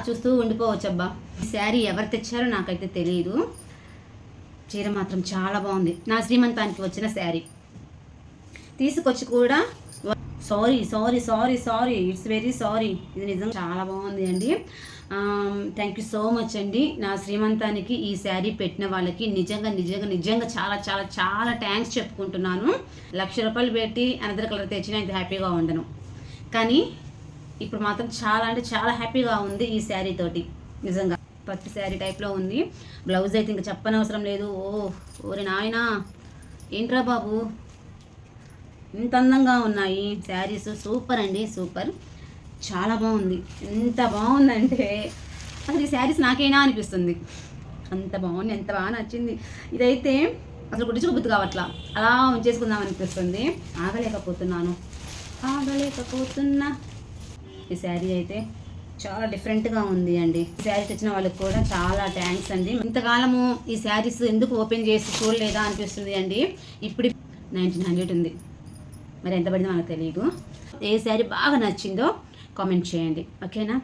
చూస్తూ ఉండిపోవచ్చు. అబ్బా, ఈ శారీ ఎవరు తెచ్చారో నాకైతే తెలియదు. చీర మాత్రం చాలా బాగుంది. నా శ్రీమంతానికి వచ్చిన శారీ తీసుకొచ్చి కూడా sorry sorry sorry sorry it's very sorry, ఇది నిజంగా చాలా బాగుంది అండి. థ్యాంక్ యూ సో మచ్ అండి. నా శ్రీమంతానికి ఈ శారీ పెట్టిన వాళ్ళకి నిజంగా నిజంగా నిజంగా చాలా చాలా చాలా థ్యాంక్స్ చెప్పుకుంటున్నాను. 1,00,000 రూపాయలు పెట్టి అనదర్ కలర్ తెచ్చినా ఇంత హ్యాపీగా ఉండను, కానీ ఇప్పుడు మాత్రం చాలా అంటే చాలా హ్యాపీగా ఉంది ఈ శారీ తోటి. నిజంగా పట్టు శారీ టైప్లో ఉంది. బ్లౌజ్ అయితే ఇంకా చెప్పనవసరం లేదు. ఓరే నాయనా, ఏంట్రా బాబు ఇంత అందంగా ఉన్నాయి శారీస్. సూపర్ అండి, సూపర్, చాలా బాగుంది. ఎంత బాగుందంటే అసలు ఈ శారీస్ నాకైనా అనిపిస్తుంది, అంత బాగుంది, ఎంత బాగా నచ్చింది. ఇదైతే అసలు గుడ్డించుకోబుద్ధి కావట్లా, అలా ఉంచేసుకుందాం అనిపిస్తుంది. ఆగలేకపోతున్నా. ఈ శారీ అయితే చాలా డిఫరెంట్గా ఉంది అండి. ఈ శారీ తెచ్చిన వాళ్ళకి కూడా చాలా థ్యాంక్స్ అండి. ఇంతకాలము ఈ శారీస్ ఎందుకు ఓపెన్ చేసి చూడలేదా అనిపిస్తుంది అండి. ఇప్పుడు 1900 ఉంది, మరి ఎంత పడిందో మనకు తెలియదు. ఏ శారీ బాగా నచ్చిందో కామెంట్ చేయండి, ఓకేనా?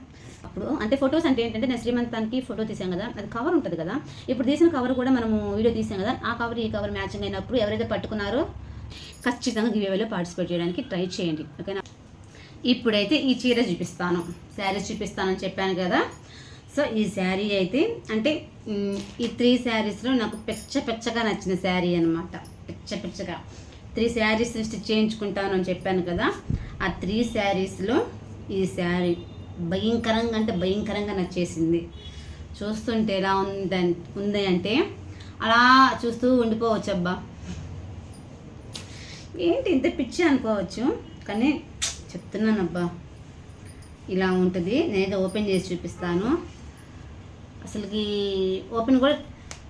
అప్పుడు అంటే ఫొటోస్ అంటే ఏంటంటే, నేను శ్రీమంతానికి ఫోటో తీసాం కదా, అది కవర్ ఉంటుంది కదా, ఇప్పుడు తీసిన కవర్ కూడా మనము వీడియో తీసాం కదా, ఆ కవర్ ఈ కవర్ మ్యాచింగ్ అయినప్పుడు ఎవరైతే పట్టుకున్నారో ఖచ్చితంగా గివేవేలో పార్టిసిపేట్ చేయడానికి ట్రై చేయండి, ఓకేనా? ఇప్పుడైతే ఈ చీర చూపిస్తాను, శారీస్ చూపిస్తానని చెప్పాను కదా. సో ఈ శారీ అయితే అంటే ఈ 3 శారీస్లో నాకు పెచ్చగా నచ్చిన శారీ అనమాట. పెచ్చగా 3 శారీస్ స్టిచ్ చేయించుకుంటాను అని చెప్పాను కదా, ఆ 3 శారీస్లో ఈ శారీ భయంకరంగా అంటే భయంకరంగా నచ్చేసింది. చూస్తుంటే ఎలా ఉంది అంటే అలా చూస్తూ ఉండిపోవచ్చు. అబ్బా, ఏంటి ఇంత పిచ్చి అనుకోవచ్చు, కానీ చెప్తున్నానబ్బా ఇలా ఉంటుంది. నేనైతే ఓపెన్ చేసి చూపిస్తాను. అసలుకి ఓపెన్ కూడా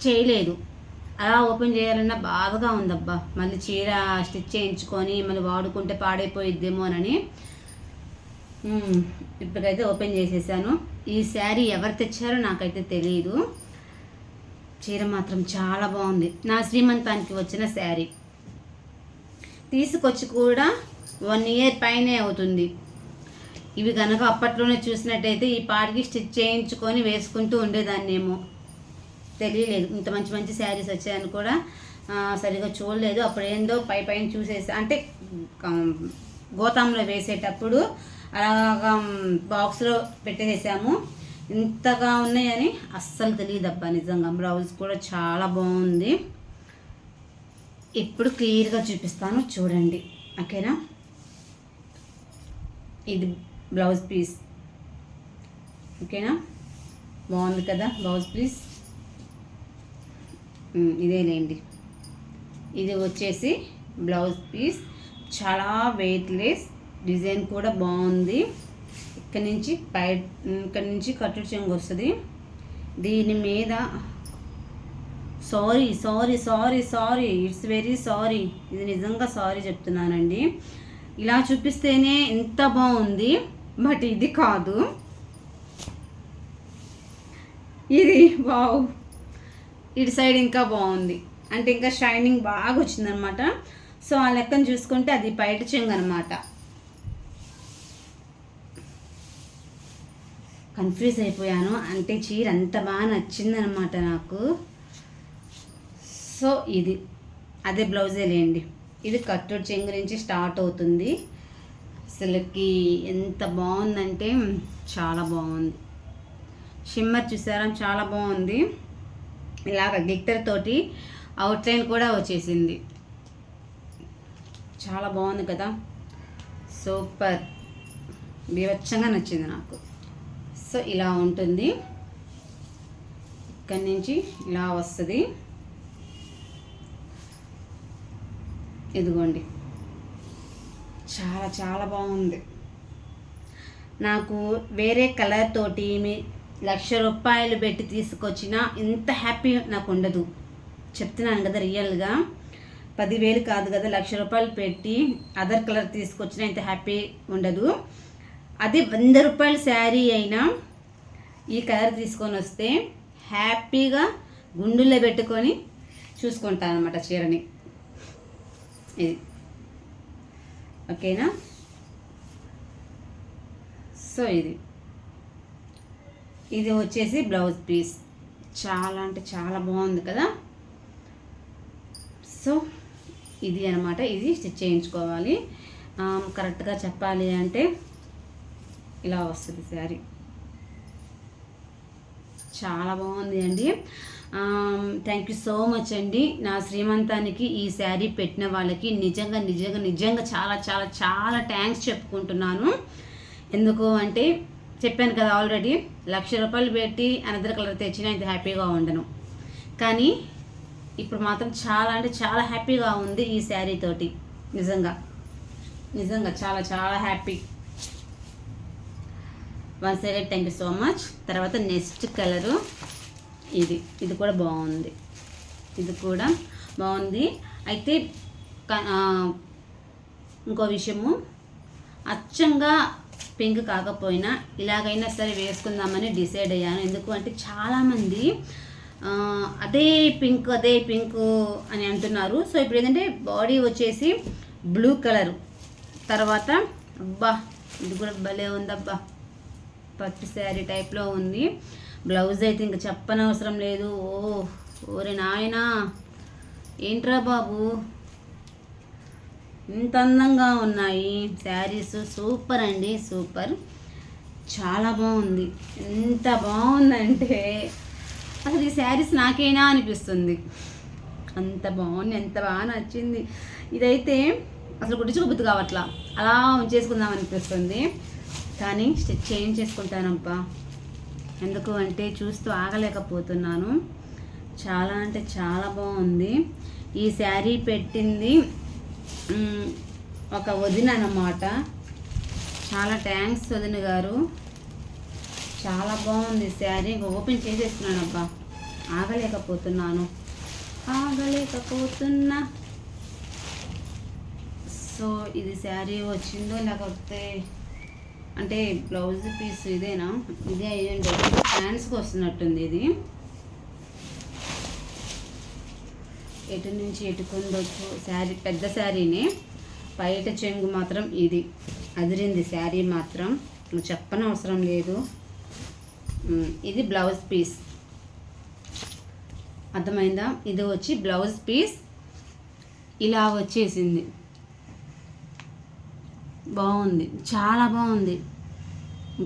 చేయలేదు, అలా ఓపెన్ చేయాలన్నా బాధగా ఉందబ్బా. మళ్ళీ చీర స్టిచ్ చేయించుకొని మళ్ళీ వాడుకుంటే పాడైపోయిద్దేమోనని ఇప్పటికైతే ఓపెన్ చేసేసాను. ఈ శారీ ఎవరు తెచ్చారో నాకైతే తెలియదు. చీర మాత్రం చాలా బాగుంది. నా శ్రీమంతానికి వచ్చిన శారీ తీసుకొచ్చి కూడా 1 ఇయర్ పైనే అవుతుంది. ఇవి కనుక అప్పట్లోనే చూసినట్టయితే ఈ పాటికి స్టిచ్ చేయించుకొని వేసుకుంటూ ఉండేదాన్నేమో, తెలియలేదు. ఇంత మంచి మంచి శారీస్ వచ్చాయని కూడా సరిగా చూడలేదు. అప్పుడు ఏందో పైన చూసేసి అంటే గోతాంలో వేసేటప్పుడు అలాగా బాక్స్లో పెట్టేసాము. ఇంతగా ఉన్నాయని అస్సలు తెలియదబ్బా నిజంగా. బ్లౌజ్ కూడా చాలా బాగుంది. ఇప్పుడు క్లియర్గా చూపిస్తాను, చూడండి, ఓకేనా? ఇది బ్లౌజ్ పీస్, ఓకేనా? బాగుంది కదా బ్లౌజ్ పీస్. ఇదేలేండి, ఇది వచ్చేసి బ్లౌజ్ పీస్. చాలా వెయిట్లెస్, డిజైన్ కూడా బాగుంది. ఇక్కడ నుంచి కట్టు చెంగు వస్తుంది. దీని మీద sorry sorry sorry sorry it's very sorry, ఇది నిజంగా సారీ చెప్తున్నానండి. ఇలా చూపిస్తేనే ఎంత బాగుంది, బట్ ఇది కాదు, ఇది వావ్, ఇటు సైడ్ ఇంకా బాగుంది. అంటే ఇంకా షైనింగ్ బాగా వచ్చిందనమాట. సో ఆ లెక్కను చూసుకుంటే అది బయట చెంగు అనమాట. కన్ఫ్యూజ్ అయిపోయాను, అంటే చీర అంత బాగా నచ్చిందనమాట నాకు. సో ఇది అదే బ్లౌజే లేండి. ఇది కట్టెడ్ చెంగు నుంచి స్టార్ట్ అవుతుంది. అసలుకి ఎంత బాగుందంటే చాలా బాగుంది. షిమ్మర్ చూసారా, చాలా బాగుంది. ఇలాగ గ్లిట్టర్ తోటి అవుట్లైన్ కూడా వచ్చేసింది. చాలా బాగుంది కదా, సూపర్, బీభత్సంగా నచ్చింది నాకు. సో ఇలా ఉంటుంది, ఇక్కడి నుంచి ఇలా వస్తుంది. ఇదిగోండి, చాలా చాలా బాగుంది. నాకు వేరే కలర్ తోటి 1,00,000 రూపాయలు పెట్టి తీసుకొచ్చిన ఇంత హ్యాపీ నాకు ఉండదు, చెప్తున్నాను కదా. రియల్గా 10,000 కాదు కదా, 1,00,000 రూపాయలు పెట్టి అదర్ కలర్ తీసుకొచ్చిన ఇంత హ్యాపీ ఉండదు. అది 100 రూపాయల శారీ అయినా ఈ కలర్ తీసుకొని వస్తే హ్యాపీగా గుండుల్లో పెట్టుకొని చూసుకుంటాను అనమాట చీరని. ఇది ఓకేనా? సో ఇది ఇది వచ్చేసి బ్లౌజ్ పీస్. చాలా అంటే చాలా బాగుంది కదా. సో ఇది అనమాట, ఇది స్టిచ్ చేయించుకోవాలి. కరెక్ట్గా చెప్పాలి అంటే ఇలా వస్తుంది శారీ. చాలా బాగుంది అండి. థ్యాంక్ యూ సో మచ్ అండి. నా శ్రీమంతానికి ఈ శారీ పెట్టిన వాళ్ళకి నిజంగా నిజంగా నిజంగా చాలా చాలా చాలా థ్యాంక్స్ చెప్పుకుంటున్నాను. ఎందుకు అంటే చెప్పాను కదా ఆల్రెడీ, 1,00,000 రూపాయలు పెట్టి అనదర్ కలర్ తెచ్చినా ఇంత హ్యాపీగా ఉండను. కానీ ఇప్పుడు మాత్రం చాలా అంటే చాలా హ్యాపీగా ఉంది ఈ శారీ తోటి. నిజంగా నిజంగా చాలా చాలా happy. Once again thank you so much. తర్వాత నెక్స్ట్ కలరు ఇది కూడా బాగుంది. ఇది కూడా బాగుంది. అయితే ఇంకో విషయము, అచ్చంగా పింక్ కాకపోయినా ఇలాగైనా సరే వేసుకుందామని డిసైడ్ అయ్యాను. ఎందుకు అంటే చాలామంది అదే పింక్ అని అంటున్నారు. సో ఇప్పుడు ఏంటంటే బాడీ వచ్చేసి బ్లూ కలరు, తర్వాత అబ్బా ఇది కూడా భలే ఉందబ్బా, పట్టు శారీ టైప్లో ఉంది. బ్లౌజ్ అయితే ఇంకా చెప్పనవసరం లేదు. ఓరే నాయనా, ఏంట్రా బాబు ఇంత అందంగా ఉన్నాయి శారీస్. సూపర్ అండి, సూపర్, చాలా బాగుంది. ఎంత బాగుందంటే అసలు ఈ శారీస్ నాకేనా అనిపిస్తుంది. అంత బాగుంది, ఎంత బాగా నచ్చింది. ఇదైతే అసలు కుట్టించుకోబుద్ది కావట్లా, అలా ఉంచేసుకుందాం అనిపిస్తుంది. కానీ స్టిచ్ చేయించేసుకుంటానబ్బా. ఎందుకు అంటే చూస్తూ ఆగలేకపోతున్నాను. చాలా అంటే చాలా బాగుంది. ఈ శారీ పెట్టింది ఒక వదిన అన్నమాట. చాలా థ్యాంక్స్ వదిన గారు. చాలా బాగుంది శారీ. ఓపెన్ చేసేస్తున్నానబ్బా, ఆగలేకపోతున్నా. సో ఇది శారీ వచ్చిందో లేకపోతే అంటే బ్లౌజ్ పీస్ ఇదేనా, ఇదే అయ్యండి. హ్యాండ్స్కి వస్తున్నట్టుంది. ఇది ఎటు నుంచి ఎటుకుందొచ్చు శారీ, పెద్ద శారీనే. బయట చెంగు మాత్రం ఇది అదిరింది శారీ మాత్రం, చెప్పనవసరం లేదు. ఇది బ్లౌజ్ పీస్, అర్థమైందా? ఇది వచ్చి బ్లౌజ్ పీస్ ఇలా వచ్చేసింది. బాగుంది, చాలా బాగుంది,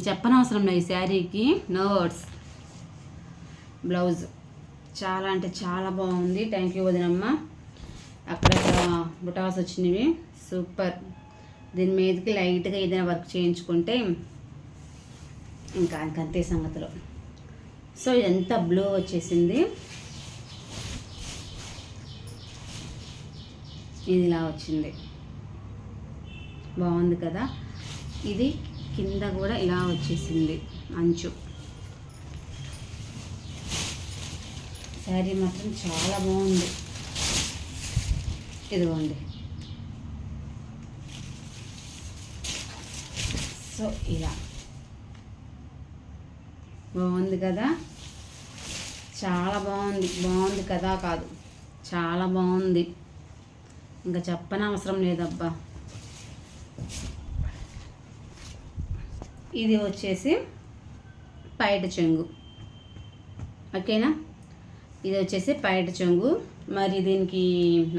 చెప్పనవసరం లేదు. ఈ శారీకి నో వర్డ్స్. బ్లౌజ్ చాలా అంటే చాలా బాగుంది. థ్యాంక్ యూ వదినమ్మ. అక్కడక్కడ బుటాస్ వచ్చినవి, సూపర్. దీని మీదకి లైట్గా ఏదైనా వర్క్ చేయించుకుంటే ఇంకా అంతే సంగతిలో. సో ఇదంతా బ్లూ వచ్చేసింది. ఇది ఇలా వచ్చింది, బాగుంది కదా. ఇది కింద కూడా ఇలా వచ్చేసింది అంచు. శారీ మాత్రం చాలా బాగుంది. ఇదిగోండి. సో ఇలా బాగుంది కదా, చాలా బాగుంది. బాగుంది కదా కాదు, చాలా బాగుంది, ఇంకా చెప్పనవసరం లేదబ్బా. ఇది వచ్చేసి పైట చెంగు, ఓకేనా. ఇది వచ్చేసి పైట చెంగు. మరి దీనికి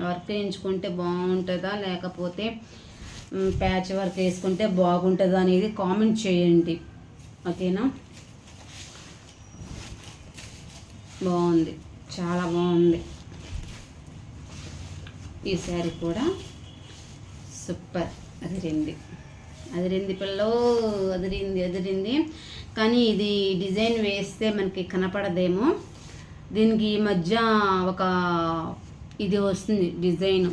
వర్క్ వేయించుకుంటే బాగుంటుందా లేకపోతే ప్యాచ్ వర్క్ వేసుకుంటే బాగుంటుందా అనేది కామెంట్ చేయండి, ఓకేనా. బాగుంది, చాలా బాగుంది. ఈ శారీ కూడా సూపర్. అదిరింది పిల్లో, అదిరింది. కానీ ఇది డిజైన్ వేస్తే మనకి కనపడదేమో. దీనికి ఈ మధ్య ఒక ఇది వస్తుంది డిజైన్,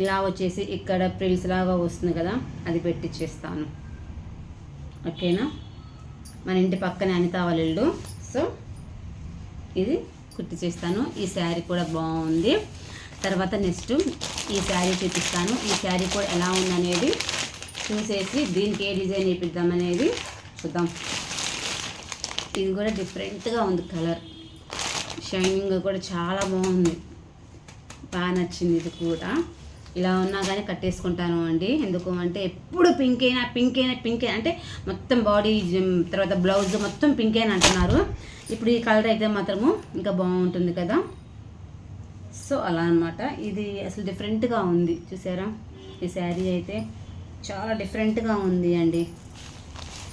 ఇలా వచ్చేసి ఇక్కడ ప్రిల్స్ లాగా వస్తుంది కదా, అది పెట్టించేస్తాను, ఓకేనా. మన ఇంటి పక్కనే అనిత వాళ్ళ ఇల్లు. సో ఇది కుట్టి చేస్తాను. ఈ శారీ కూడా బాగుంది. తర్వాత నెక్స్ట్ ఈ శారీ చూపిస్తాను. ఈ శారీ కూడా ఎలా ఉందనేది చూసేసి దీనికి ఏ డిజైన్ వేపిద్దామనేది చూద్దాం. ఇది కూడా డిఫరెంట్గా ఉంది, కలర్ షైనింగ్ కూడా చాలా బాగుంది, బాగా నచ్చింది. ఇది కూడా ఇలా ఉన్నా కానీ కట్టేసుకుంటాను అండి. ఎందుకు అంటే ఎప్పుడు పింక్ అయినా అంటే మొత్తం బాడీ తర్వాత బ్లౌజ్ మొత్తం పింక్ అయినా అంటున్నారు. ఇప్పుడు ఈ కలర్ అయితే మాత్రము ఇంకా బాగుంటుంది కదా. సో అలా అనమాట. ఇది అసలు డిఫరెంట్గా ఉంది చూసారా. ఈ శారీ అయితే చాలా డిఫరెంట్గా ఉంది అండి.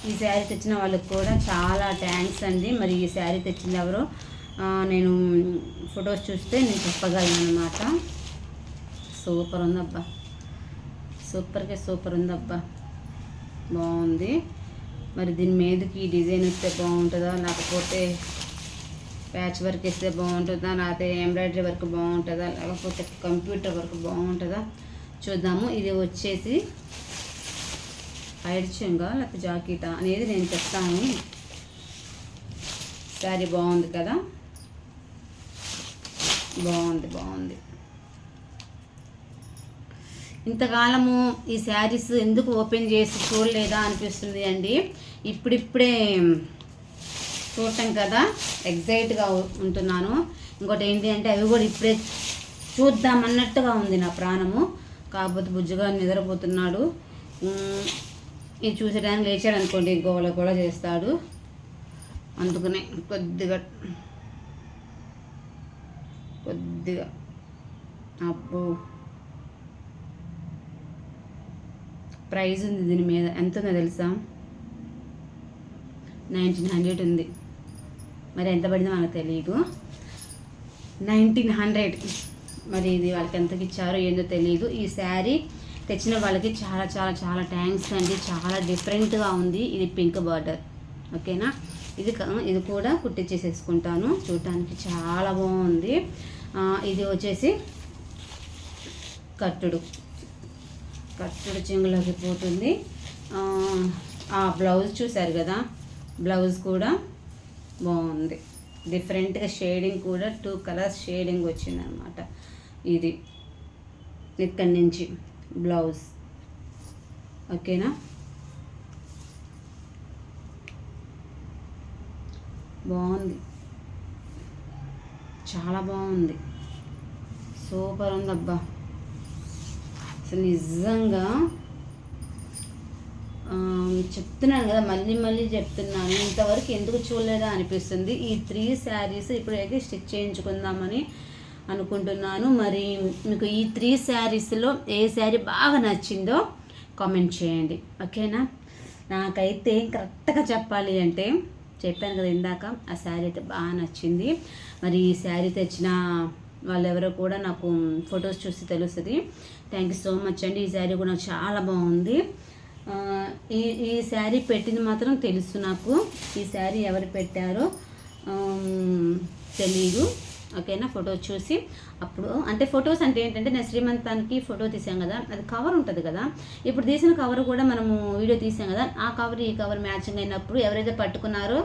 ఈ శారీ తెచ్చిన వాళ్ళకి కూడా చాలా థ్యాంక్స్ అండి. మరి ఈ శారీ తెచ్చింది ఎవరో నేను ఫొటోస్ చూస్తే నేను చెప్పగలను అనమాట. సూపర్ ఉందబ్బా, సూపర్ ఉందబ్బా, బాగుంది. మరి దీని మీదకి డిజైన్ ఇస్తే బాగుంటుందా, లేకపోతే ప్యాచ్ వర్క్ ఇస్తే బాగుంటుందా, లేకపోతే ఎంబ్రాయిడరీ వర్క్ బాగుంటుందా, లేకపోతే కంప్యూటర్ వర్క్ బాగుంటుందా చూద్దాము. ఇది వచ్చేసి ఐడ్చింగా లేకపోతే జాకెటా అనేది నేను చెప్తాను. శారీ బాగుంది కదా, బాగుంది. ఇంతకాలము ఈ శారీస్ ఎందుకు ఓపెన్ చేసి చూడలేదా అనిపిస్తుంది అండి. ఇప్పుడిప్పుడే చూడటం కదా ఎగ్జైట్గా ఉంటున్నాను. ఇంకోటి ఏంటి అంటే అవి కూడా ఇప్పుడే చూద్దామన్నట్టుగా ఉంది నా ప్రాణము. కాకపోతే బుజ్జిగా నిద్రపోతున్నాడు. ఇది చూసేటానికి లేచాడు అనుకోండి, గోల చేస్తాడు. అందుకనే కొద్దిగా అప్పు ప్రైజ్ ఉంది దీని మీద. ఎంత ఉందో తెలుసా? 1900 ఉంది. మరి ఎంత పడిందో మనకు తెలియదు. 1900. మరి ఇది వాళ్ళకి ఎంతకి ఇచ్చారో ఏందో తెలియదు. ఈ శారీ తెచ్చిన వాళ్ళకి చాలా చాలా చాలా థ్యాంక్స్ అండి. చాలా డిఫరెంట్గా ఉంది. ఇది పింక్ బార్డర్, ఓకేనా. ఇది కూడా కుట్టించేసేసుకుంటాను. చూడటానికి చాలా బాగుంది. ఇది వచ్చేసి కట్టుడు చెంగులోకి పోతుంది. ఆ బ్లౌజ్ చూసారు కదా, బ్లౌజ్ కూడా బాగుంది. డిఫరెంట్గా షేడింగ్ కూడా 2 కలర్స్ షేడింగ్ వచ్చిందనమాట. ఇది ఇక్కడి నుంచి బ్లౌజ్, ఓకేనా. బాగుంది, చాలా బాగుంది, సూపర్ ఉంది అబ్బా. అసలు నిజంగా చెప్తున్నాను కదా, మళ్ళీ చెప్తున్నాను, ఇంతవరకు ఎందుకు చూడలేదా అనిపిస్తుంది. ఈ 3 శారీస్ ఇప్పుడైతే స్టిచ్ చేయించుకుందామని అనుకుంటున్నాను. మరి మీకు ఈ 3 శారీస్లో ఏ శారీ బాగా నచ్చిందో కామెంట్ చేయండి, ఓకేనా. నాకైతే కరెక్ట్గా చెప్పాలి అంటే చెప్పాను కదా ఇందాక, ఆ శారీ అయితే బాగా నచ్చింది. మరి ఈ శారీ తెచ్చిన వాళ్ళెవరో కూడా నాకు ఫొటోస్ చూసి తెలుస్తుంది. థ్యాంక్ యూ సో మచ్ అండి. ఈ శారీ కూడా నాకు చాలా బాగుంది. ఈ శారీ పెట్టింది మాత్రం తెలుసు నాకు. ఈ శారీ ఎవరు పెట్టారో తెలీదు, ఓకేనా. ఫొటోస్ చూసి అప్పుడు అంటే ఫొటోస్ అంటే ఏంటంటే నేను శ్రీమంతానికి ఫోటో తీసాం కదా, అది కవర్ ఉంటుంది కదా. ఇప్పుడు తీసిన కవర్ కూడా మనము వీడియో తీసాం కదా, ఆ కవర్ ఈ కవర్ మ్యాచింగ్ అయినప్పుడు ఎవరైతే పట్టుకున్నారో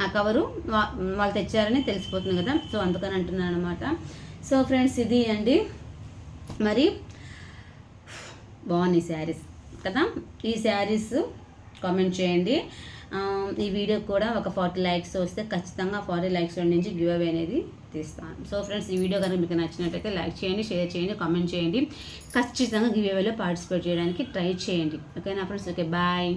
ఆ కవరు వాళ్ళు తెచ్చారని తెలిసిపోతుంది కదా. సో అందుకని అంటున్నాను అనమాట. సో ఫ్రెండ్స్, ఇది అండి. మరి బాగున్నాయి శారీస్ కదా. ఈ శారీస్ కామెంట్ చేయండి. ఈ వీడియో కూడా ఒక 40 లైక్స్ వస్తే ఖచ్చితంగా 40 లైక్స్ నుంచి గివ్ అవే అనేది తీస్తాను. సో ఫ్రెండ్స్, ఈ వీడియో కనుక మీకు నచ్చినట్లయితే లైక్ చేయండి, షేర్ చేయండి, కామెంట్ చేయండి. ఖచ్చితంగా గివ్ అవేలో పార్టిసిపేట్ చేయడానికి ట్రై చేయండి, ఓకేనా ఫ్రెండ్స్. Okay, bye.